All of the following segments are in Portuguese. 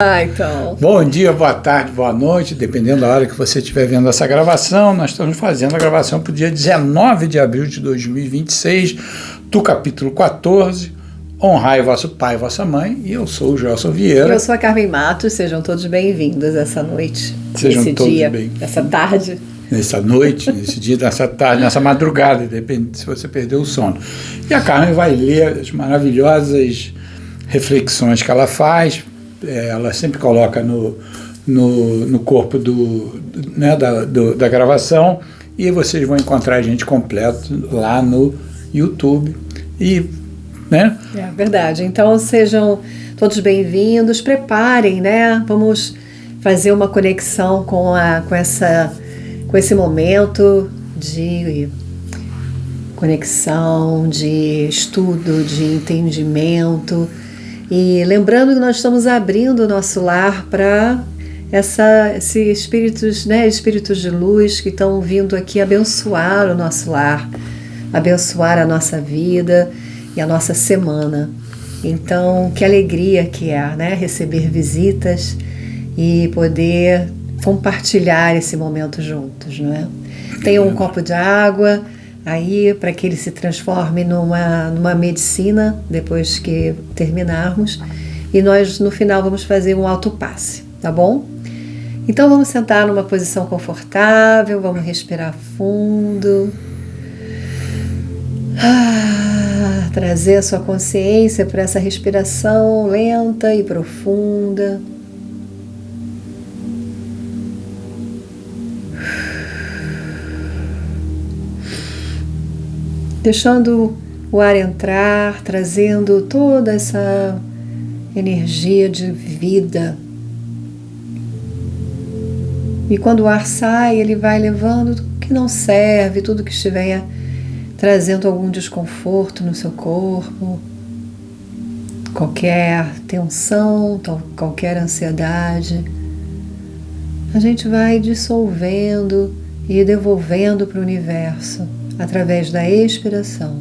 Então. Bom dia, boa tarde, boa noite, dependendo da hora que você estiver vendo essa gravação. Nós estamos fazendo a gravação para o dia 19 de abril de 2026, do capítulo 14, Honrai vosso pai e vossa mãe, e eu sou o Gelson Vieira. Eu sou a Carmen Matos, sejam todos bem-vindos essa noite, sejam nesse todos dia, bem. nessa tarde. Nessa noite, nesse dia, nessa tarde, nessa madrugada, depende se você perdeu o sono. E a Carmen vai ler as maravilhosas reflexões que ela faz. Ela sempre coloca no corpo da gravação, e vocês vão encontrar a gente completo lá no YouTube. É verdade. Então sejam todos bem-vindos, preparem, né? Vamos fazer uma conexão com esse momento de conexão, de estudo, de entendimento. E lembrando que nós estamos abrindo o nosso lar para esses espíritos, espíritos de luz que estão vindo aqui abençoar o nosso lar, abençoar a nossa vida e a nossa semana. Então, que alegria que é, receber visitas e poder compartilhar esse momento juntos, não é? Tenham um copo de água aí para que ele se transforme numa medicina depois que terminarmos, e nós no final vamos fazer um autopasse, tá bom? Então vamos sentar numa posição confortável, vamos respirar fundo, trazer a sua consciência para essa respiração lenta e profunda. Deixando o ar entrar, trazendo toda essa energia de vida. E quando o ar sai, ele vai levando tudo que não serve, tudo que estiver trazendo algum desconforto no seu corpo, qualquer tensão, qualquer ansiedade. A gente vai dissolvendo e devolvendo para o universo através da expiração.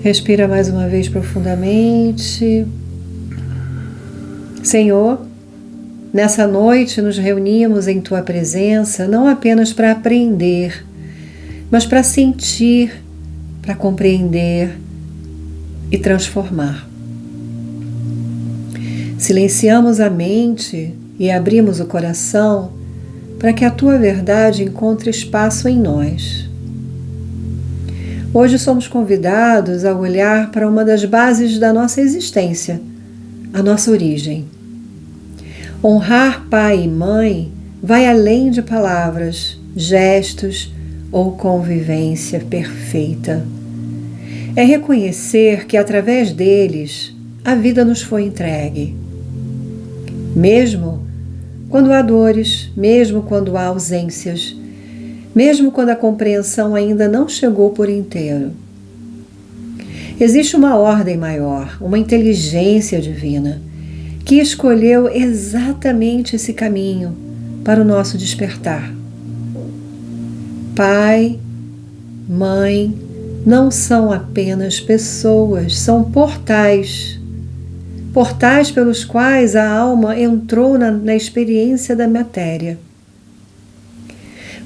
Respira mais uma vez profundamente. Senhor, nessa noite nos reunimos em Tua presença não apenas para aprender, mas para sentir, para compreender e transformar. Silenciamos a mente e abrimos o coração para que a Tua verdade encontre espaço em nós. Hoje somos convidados a olhar para uma das bases da nossa existência, a nossa origem. Honrar pai e mãe vai além de palavras, gestos ou convivência perfeita. É reconhecer que através deles a vida nos foi entregue. Mesmo quando há dores, mesmo quando há ausências, mesmo quando a compreensão ainda não chegou por inteiro. Existe uma ordem maior, uma inteligência divina, que escolheu exatamente esse caminho para o nosso despertar. Pai, mãe, não são apenas pessoas, são portais. Portais pelos quais a alma entrou na experiência da matéria.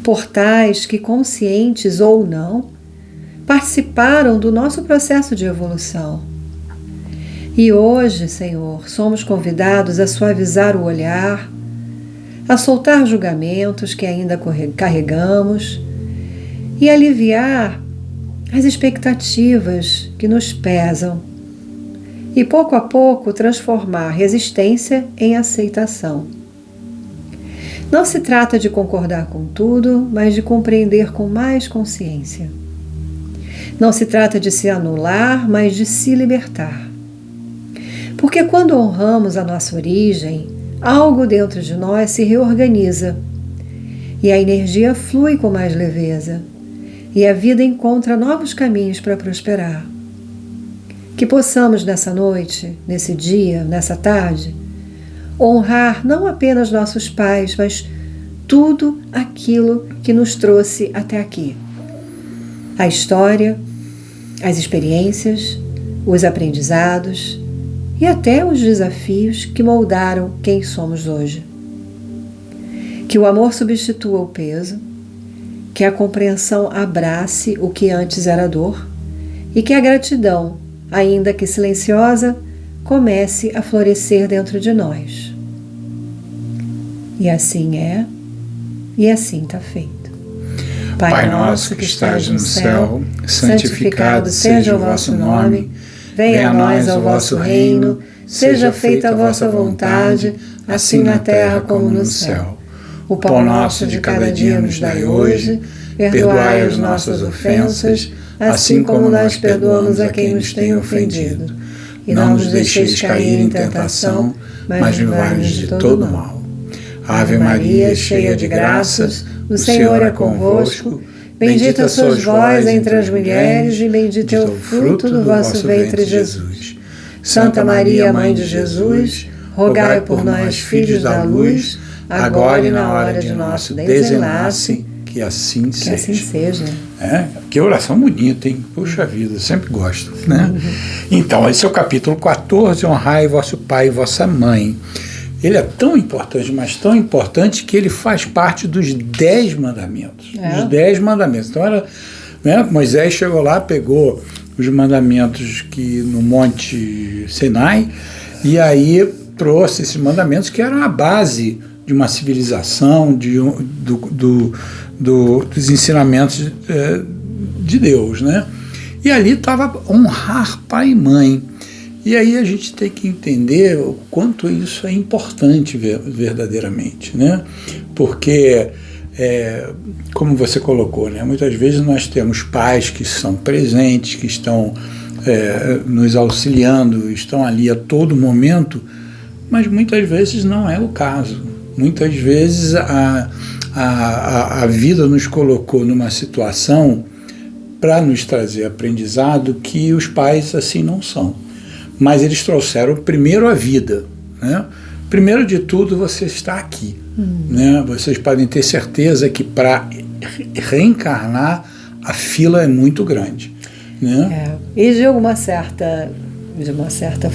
Portais que, conscientes ou não, participaram do nosso processo de evolução. E hoje, Senhor, somos convidados a suavizar o olhar, a soltar julgamentos que ainda carregamos e aliviar as expectativas que nos pesam. E pouco a pouco transformar resistência em aceitação. Não se trata de concordar com tudo, mas de compreender com mais consciência. Não se trata de se anular, mas de se libertar. Porque quando honramos a nossa origem, algo dentro de nós se reorganiza e a energia flui com mais leveza e a vida encontra novos caminhos para prosperar. Que possamos nessa noite, nesse dia, nessa tarde, honrar não apenas nossos pais, mas tudo aquilo que nos trouxe até aqui. A história, as experiências, os aprendizados e até os desafios que moldaram quem somos hoje. Que o amor substitua o peso, que a compreensão abrace o que antes era dor e que a gratidão, ainda que silenciosa, comece a florescer dentro de nós. E assim é, e assim está feito. Pai nosso que estás no céu, santificado seja o vosso nome. Venha a nós o vosso reino, seja feita a vossa vontade, assim na terra como no céu. O pão nosso de cada dia nos dai hoje, perdoai as nossas ofensas, assim como nós perdoamos a quem nos tem ofendido. E não nos deixeis cair em tentação, mas livrai-nos de todo mal. Ave Maria, cheia de graças, o Senhor é convosco. Bendita sois vós entre as mulheres, e bendito é o fruto do vosso ventre, Jesus. Santa Maria, Mãe de Jesus, rogai por nós, filhos da luz, agora e na hora de nosso desenlace, que assim seja. Que assim seja. Que oração bonita, hein? Puxa vida, sempre gosto, né? Então, esse é o capítulo 14, honrai vosso pai e vossa mãe. Ele é tão importante, mas tão importante que ele faz parte dos 10 mandamentos. Os 10 mandamentos. Então, Moisés chegou lá, pegou os mandamentos que no Monte Sinai, e aí trouxe esses mandamentos que eram a base de uma civilização, dos ensinamentos de Deus, né? E ali estava honrar pai e mãe. E aí a gente tem que entender o quanto isso é importante verdadeiramente, né? Porque, como você colocou, né? Muitas vezes nós temos pais que são presentes, que estão nos auxiliando, estão ali a todo momento, mas muitas vezes não é o caso. Muitas vezes a vida nos colocou numa situação para nos trazer aprendizado que os pais assim não são. Mas eles trouxeram primeiro a vida, né? Primeiro de tudo, você está aqui, né? Vocês podem ter certeza que para reencarnar a fila é muito grande, né? E de uma certa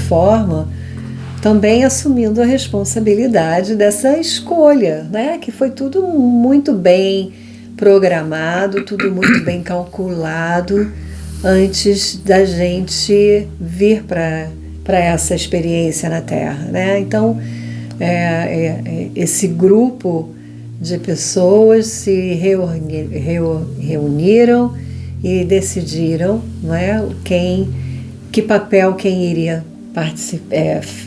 forma, também assumindo a responsabilidade dessa escolha, né? Que foi tudo muito bem programado, tudo muito bem calculado antes da gente vir para essa experiência na Terra, né? Então, esse grupo de pessoas se reuniram e decidiram, não é, que papel quem iria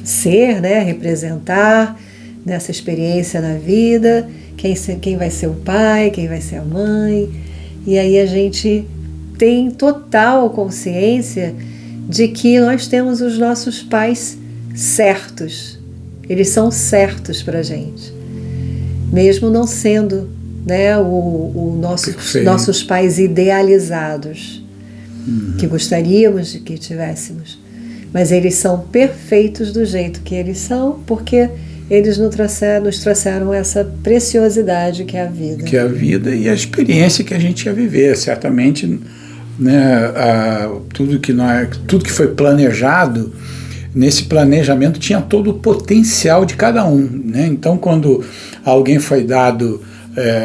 ser, né, representar nessa experiência na vida, quem vai ser o pai, quem vai ser a mãe, e aí a gente tem total consciência de que nós temos os nossos pais certos. Eles são certos para a gente. Mesmo não sendo, né, nossos pais idealizados, que gostaríamos de que tivéssemos. Mas eles são perfeitos do jeito que eles são, porque eles nos trouxeram essa preciosidade que é a vida. Que é a vida e a experiência que a gente ia viver. Certamente, né, tudo que foi planejado, nesse planejamento tinha todo o potencial de cada um, né? Então, quando alguém foi dado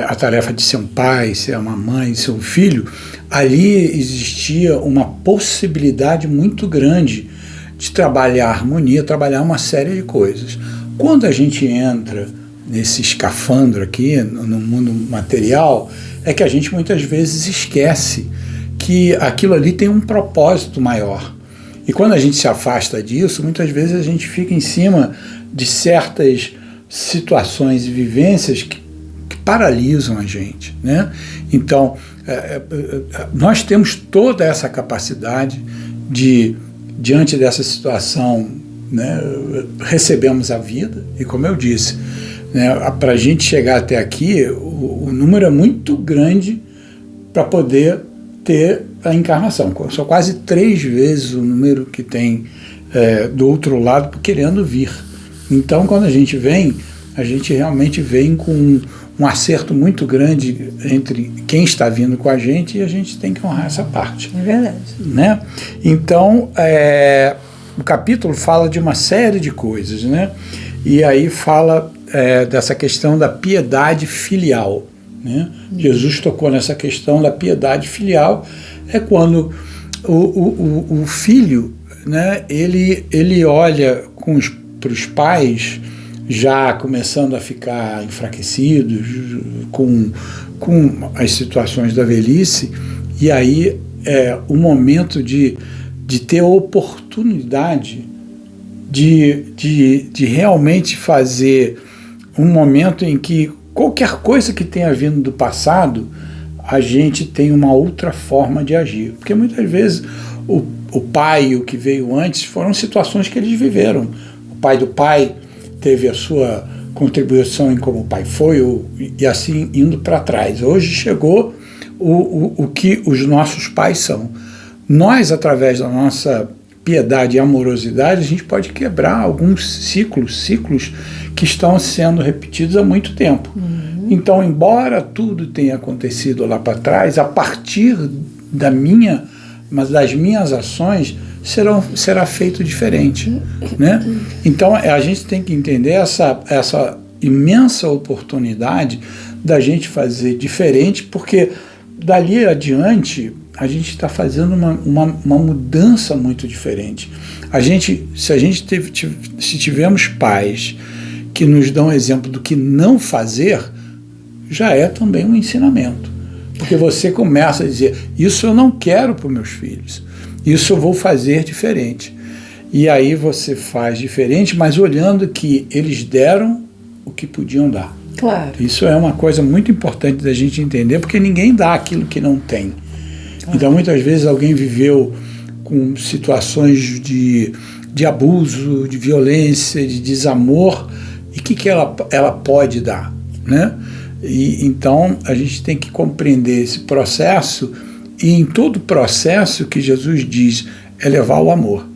a tarefa de ser um pai, ser uma mãe, ser um filho, ali existia uma possibilidade muito grande de trabalhar a harmonia, trabalhar uma série de coisas. Quando a gente entra nesse escafandro aqui, no mundo material, é que a gente muitas vezes esquece que aquilo ali tem um propósito maior. E quando a gente se afasta disso, muitas vezes a gente fica em cima de certas situações e vivências que paralisam a gente, né? Então, nós temos toda essa capacidade de, diante dessa situação, né, recebemos a vida, e como eu disse, né, para a gente chegar até aqui, o número é muito grande para poder ter a encarnação. São quase 3 vezes o número que tem do outro lado querendo vir. Então, quando a gente vem, a gente realmente vem com um acerto muito grande entre quem está vindo com a gente e a gente tem que honrar essa parte. É verdade. Né? Então, o capítulo fala de uma série de coisas, né? E aí fala dessa questão da piedade filial. Né? Jesus tocou nessa questão da piedade filial, é quando o filho, né, ele olha para os pais já começando a ficar enfraquecidos com as situações da velhice, e aí é o momento de ter a oportunidade de realmente fazer um momento em que qualquer coisa que tenha vindo do passado, a gente tem uma outra forma de agir. Porque muitas vezes o pai, o que veio antes, foram situações que eles viveram. O pai do pai teve a sua contribuição em como o pai foi, e assim indo para trás. Hoje chegou o que os nossos pais são. Nós, através da nossa piedade e amorosidade, a gente pode quebrar alguns ciclos que estão sendo repetidos há muito tempo. Então, embora tudo tenha acontecido lá para trás, a partir das minhas ações será feito diferente, né? Então, a gente tem que entender essa imensa oportunidade da gente fazer diferente, porque dali adiante a gente está fazendo uma mudança muito diferente. Se tivermos pais que nos dão exemplo do que não fazer, já é também um ensinamento. Porque você começa a dizer, isso eu não quero para os meus filhos, isso eu vou fazer diferente. E aí você faz diferente, mas olhando que eles deram o que podiam dar. Claro. Isso é uma coisa muito importante da gente entender, porque ninguém dá aquilo que não tem. Então, muitas vezes alguém viveu com situações de abuso, de violência, de desamor, e o que ela pode dar, né? E então a gente tem que compreender esse processo, e em todo processo que Jesus diz é levar o amor,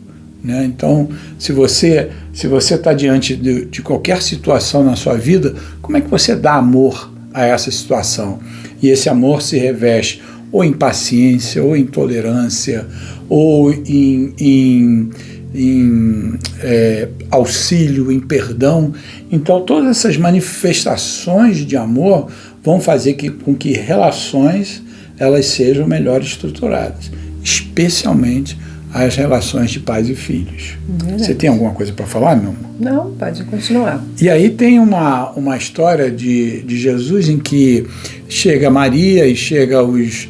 né? Então, se você está diante de qualquer situação na sua vida, como é que você dá amor a essa situação? E esse amor se reveste ou em paciência, ou em tolerância, ou em auxílio, em perdão. Então, todas essas manifestações de amor vão fazer com que relações elas sejam melhor estruturadas, especialmente as relações de pais e filhos. Você tem alguma coisa para falar, meu amor? Não, pode continuar. E aí tem uma história de Jesus em que chega Maria e chega os...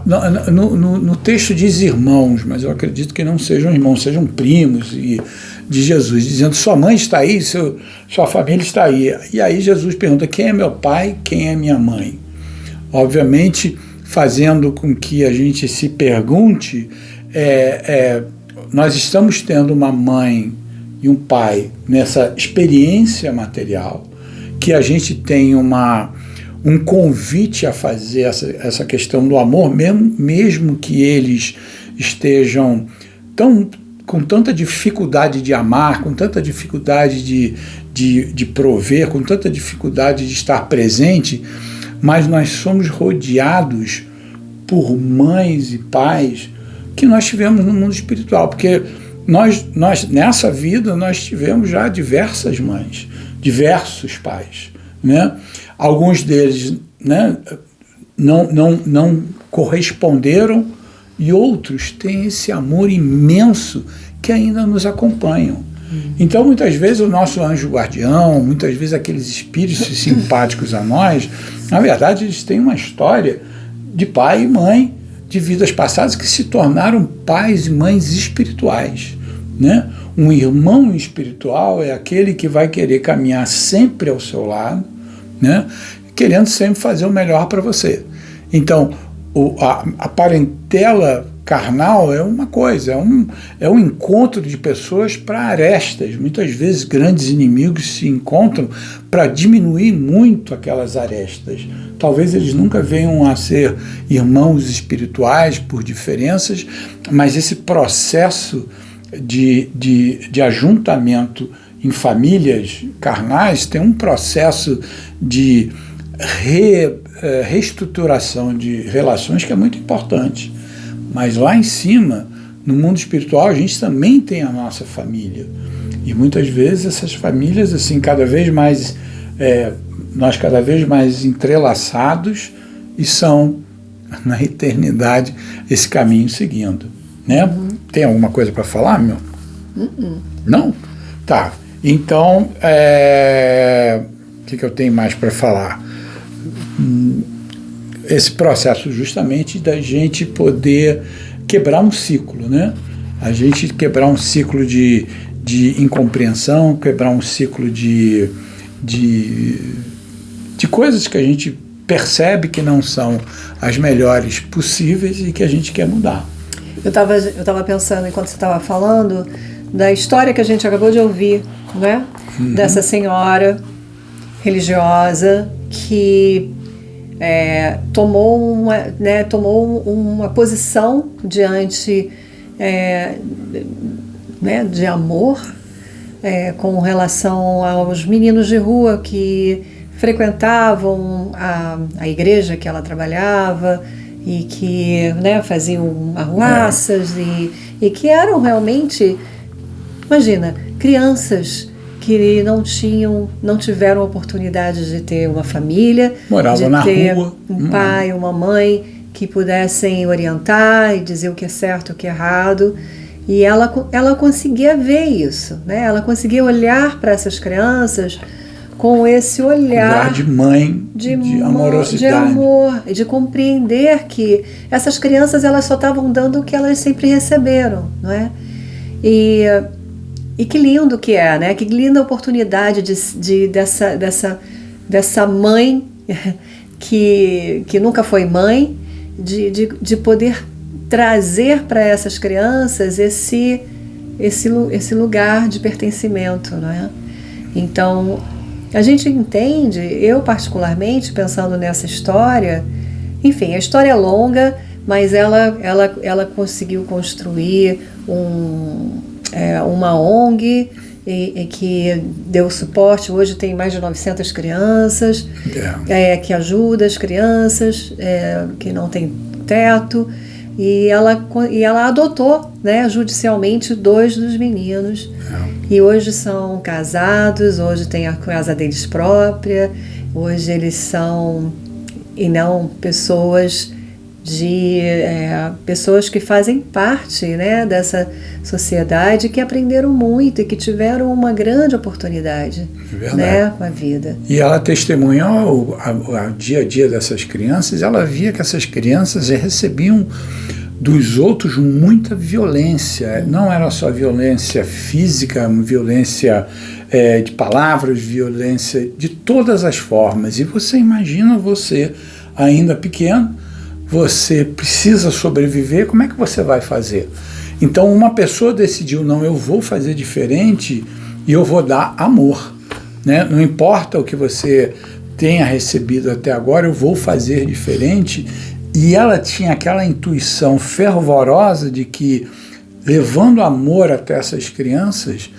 No texto diz irmãos, mas eu acredito que não sejam irmãos, sejam primos de Jesus, dizendo, sua mãe está aí, sua família está aí. E aí Jesus pergunta, quem é meu pai, quem é minha mãe? Obviamente, fazendo com que a gente se pergunte, nós estamos tendo uma mãe e um pai nessa experiência material, que a gente tem um convite a fazer essa questão do amor, mesmo que eles estejam com tanta dificuldade de amar, com tanta dificuldade de prover, com tanta dificuldade de estar presente, mas nós somos rodeados por mães e pais que nós tivemos no mundo espiritual, porque nós nessa vida nós tivemos já diversas mães, diversos pais, né? Alguns deles, né, não corresponderam, e outros têm esse amor imenso que ainda nos acompanham. Então, muitas vezes, o nosso anjo guardião, muitas vezes aqueles espíritos simpáticos a nós, na verdade, eles têm uma história de pai e mãe de vidas passadas que se tornaram pais e mães espirituais, né? Um irmão espiritual é aquele que vai querer caminhar sempre ao seu lado, né? Querendo sempre fazer o melhor para você. Então, a parentela carnal é uma coisa, é um encontro de pessoas para arestas. Muitas vezes grandes inimigos se encontram para diminuir muito aquelas arestas. Talvez eles nunca venham a ser irmãos espirituais por diferenças, mas esse processo de ajuntamento em famílias carnais tem um processo de reestruturação de relações que é muito importante. Mas lá em cima, no mundo espiritual, a gente também tem a nossa família. E muitas vezes essas famílias, assim, cada vez mais, nós cada vez mais entrelaçados, e são, na eternidade, esse caminho seguindo. Né? Tem alguma coisa para falar, meu? Não? Tá. Então, o que eu tenho mais para falar? Esse processo justamente da gente poder quebrar um ciclo, né? A gente quebrar um ciclo de incompreensão, quebrar um ciclo de coisas que a gente percebe que não são as melhores possíveis e que a gente quer mudar. Eu tava pensando, enquanto você estava falando, da história que a gente acabou de ouvir, né? Dessa senhora religiosa que tomou uma posição diante de amor com relação aos meninos de rua que frequentavam a igreja que ela trabalhava e que faziam arruaças e que eram realmente, imagina, crianças que não tiveram oportunidade de ter uma família, moravam de ter rua. Um pai, uma mãe que pudessem orientar e dizer o que é certo, o que é errado. E ela conseguia ver isso, né? Ela conseguia olhar para essas crianças com esse olhar de mãe, de amorosidade, de amor, de compreender que essas crianças elas só estavam dando o que elas sempre receberam, não é? E que lindo que é, né? Que linda oportunidade dessa mãe que nunca foi mãe, de poder trazer para essas crianças esse lugar de pertencimento, não é? Então, a gente entende, eu particularmente, pensando nessa história, enfim, a história é longa, mas ela conseguiu construir uma ONG e que deu suporte. Hoje tem mais de 900 crianças, que ajuda as crianças que não têm teto, e ela adotou, né, judicialmente 2 dos meninos, e hoje são casados, hoje tem a casa deles própria, hoje eles são, e não pessoas pessoas que fazem parte, né, dessa sociedade, que aprenderam muito e que tiveram uma grande oportunidade, né, com a vida. E ela testemunhou o dia a dia dessas crianças. Ela via que essas crianças recebiam dos outros muita violência. Não era só violência física, violência de palavras, violência de todas as formas. E você imagina, você ainda pequeno, você precisa sobreviver, como é que você vai fazer? Então uma pessoa decidiu, não, eu vou fazer diferente e eu vou dar amor, né? Não importa o que você tenha recebido até agora, eu vou fazer diferente. E ela tinha aquela intuição fervorosa de que, levando amor até essas crianças,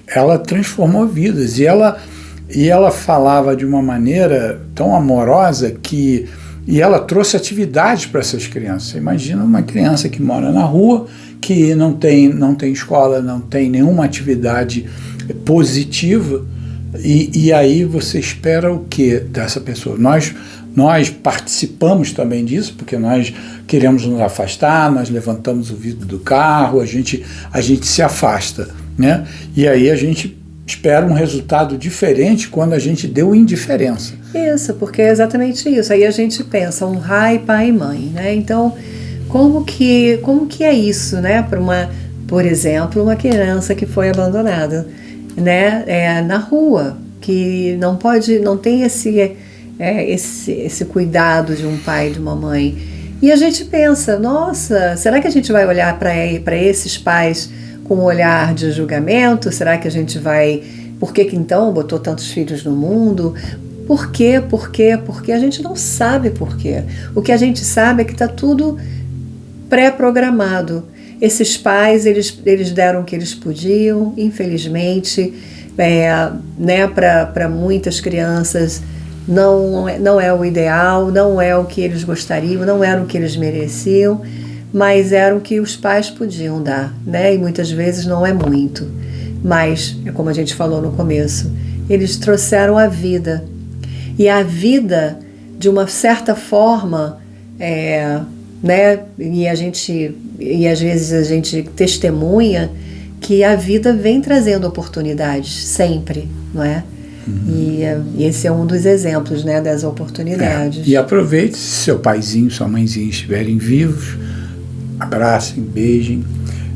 ela transformou vidas. E ela falava de uma maneira tão amorosa e ela trouxe atividades para essas crianças. Você imagina uma criança que mora na rua, que não tem escola, não tem nenhuma atividade positiva, e aí você espera o que dessa pessoa? Nós participamos também disso, porque nós queremos nos afastar, nós levantamos o vidro do carro, a gente se afasta, né? E aí a gente espera um resultado diferente quando a gente deu indiferença. Isso, porque é exatamente isso. Aí a gente pensa, honrar pai e mãe, né? Então, como que é isso, né? Por exemplo, uma criança que foi abandonada, né? Na rua, que não tem esse cuidado de um pai e de uma mãe. E a gente pensa, nossa, será que a gente vai olhar para esses pais com um olhar de julgamento? Será que a gente vai... Por que então botou tantos filhos no mundo? Por quê? Porque a gente não sabe por quê. O que a gente sabe é que está tudo pré-programado. Esses pais, eles deram o que eles podiam, infelizmente, né, para muitas crianças não é o ideal, não é o que eles gostariam, não era o que eles mereciam, mas era o que os pais podiam dar, né? E muitas vezes não é muito. Mas, como a gente falou no começo, eles trouxeram a vida. E a vida, de uma certa forma, né? E às vezes a gente testemunha que a vida vem trazendo oportunidades, sempre, não é? E esse é um dos exemplos, né, das oportunidades. E aproveite, se seu paizinho, sua mãezinha estiverem vivos, abracem, beijem.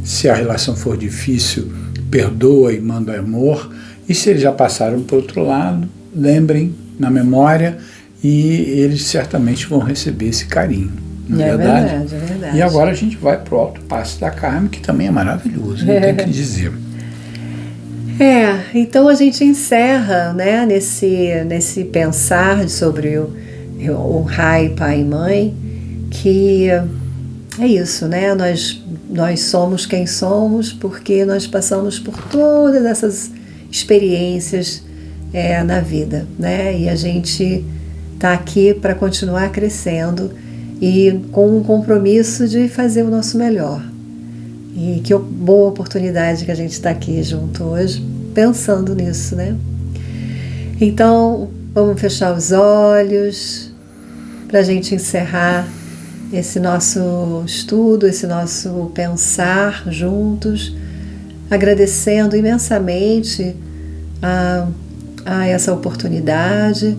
Se a relação for difícil, perdoa e manda amor. E se eles já passaram para o outro lado, lembrem na memória e eles certamente vão receber esse carinho. Não é verdade? É verdade. E agora a gente vai para o Alto Passe da Carme, que também é maravilhoso, não tem o que dizer. Então a gente encerra, né, nesse pensar sobre o Rai, pai e mãe, que é isso, né? Nós somos quem somos porque nós passamos por todas essas experiências na vida, né? E a gente está aqui para continuar crescendo e com um compromisso de fazer o nosso melhor. E que boa oportunidade que a gente está aqui junto hoje, pensando nisso, né? Então, vamos fechar os olhos para a gente encerrar esse nosso estudo, esse nosso pensar juntos, agradecendo imensamente a essa oportunidade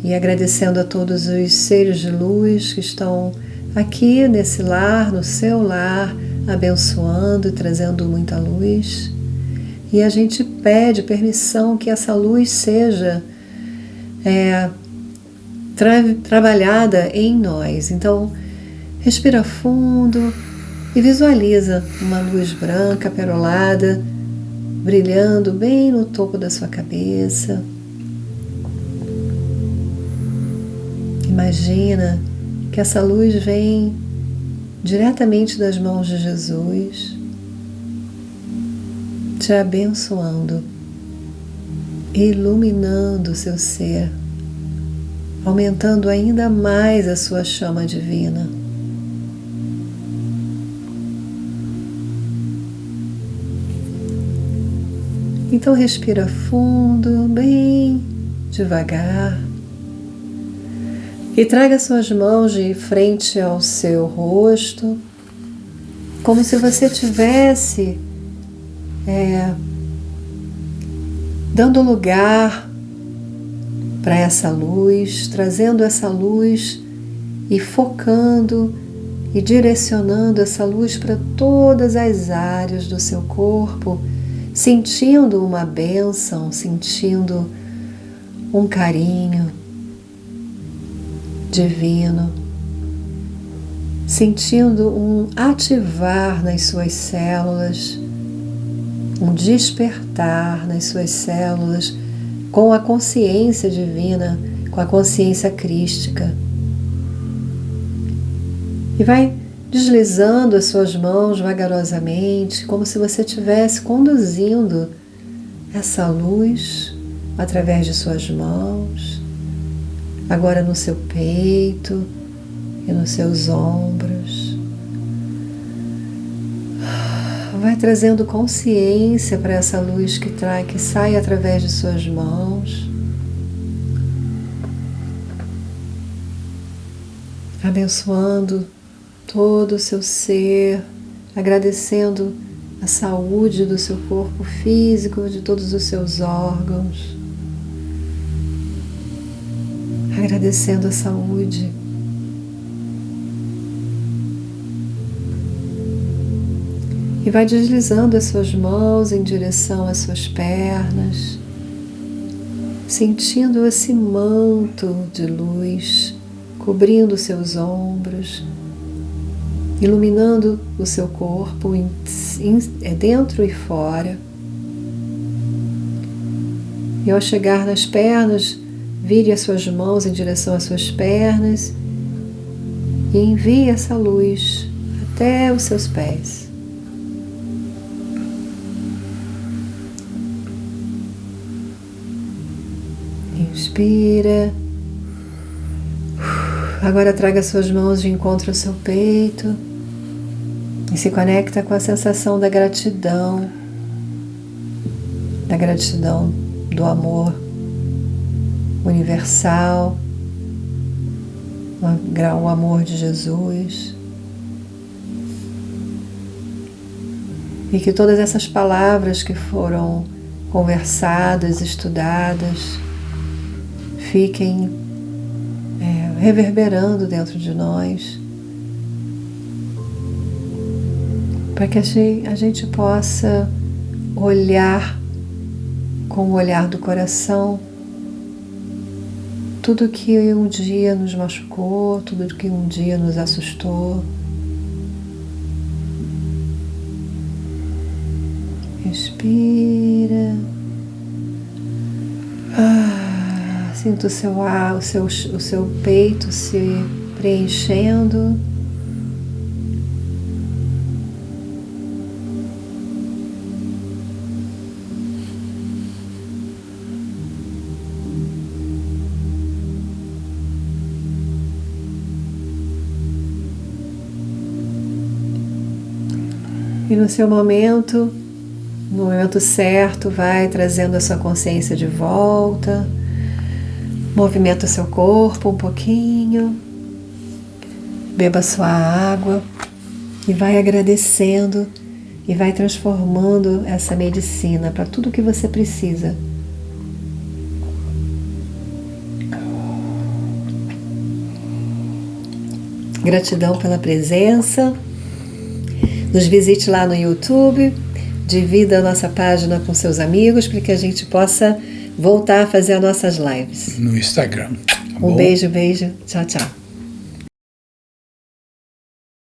e agradecendo a todos os seres de luz que estão aqui nesse lar, no seu lar, abençoando e trazendo muita luz. E a gente pede permissão que essa luz seja trabalhada em nós. Então, respira fundo e visualiza uma luz branca, perolada, brilhando bem no topo da sua cabeça. Imagina que essa luz vem diretamente das mãos de Jesus, te abençoando, iluminando o seu ser, aumentando ainda mais a sua chama divina. Então respira fundo, bem devagar, e traga suas mãos de frente ao seu rosto, como se você tivesse dando lugar para essa luz, trazendo essa luz e focando e direcionando essa luz para todas as áreas do seu corpo, sentindo uma bênção, sentindo um carinho divino, sentindo um ativar nas suas células, um despertar nas suas células com a consciência divina, com a consciência crística. E vai deslizando as suas mãos vagarosamente, como se você estivesse conduzindo essa luz através de suas mãos, agora no seu peito e nos seus ombros. Vai trazendo consciência para essa luz que sai através de suas mãos, abençoando todo o seu ser, agradecendo a saúde do seu corpo físico, de todos os seus órgãos, agradecendo a saúde. E vai deslizando as suas mãos em direção às suas pernas, sentindo esse manto de luz cobrindo os seus ombros, iluminando o seu corpo dentro e fora. E ao chegar nas pernas, vire as suas mãos em direção às suas pernas e envie essa luz até os seus pés. Inspira Agora traga suas mãos de encontro ao seu peito e se conecta com a sensação da gratidão do amor universal, o amor de Jesus. E que todas essas palavras que foram conversadas, estudadas, fiquem reverberando dentro de nós, para que a gente possa olhar com o olhar do coração tudo que um dia nos machucou, tudo que um dia nos assustou. Respira. Sinta o seu peito se preenchendo. E no seu momento, no momento certo, vai trazendo a sua consciência de volta, movimenta o seu corpo um pouquinho, beba sua água e vai agradecendo e vai transformando essa medicina para tudo que você precisa. Gratidão pela presença. Nos visite lá no YouTube, divida a nossa página com seus amigos para que a gente possa voltar a fazer as nossas lives. No Instagram. Tá bom? Beijo. Tchau, tchau.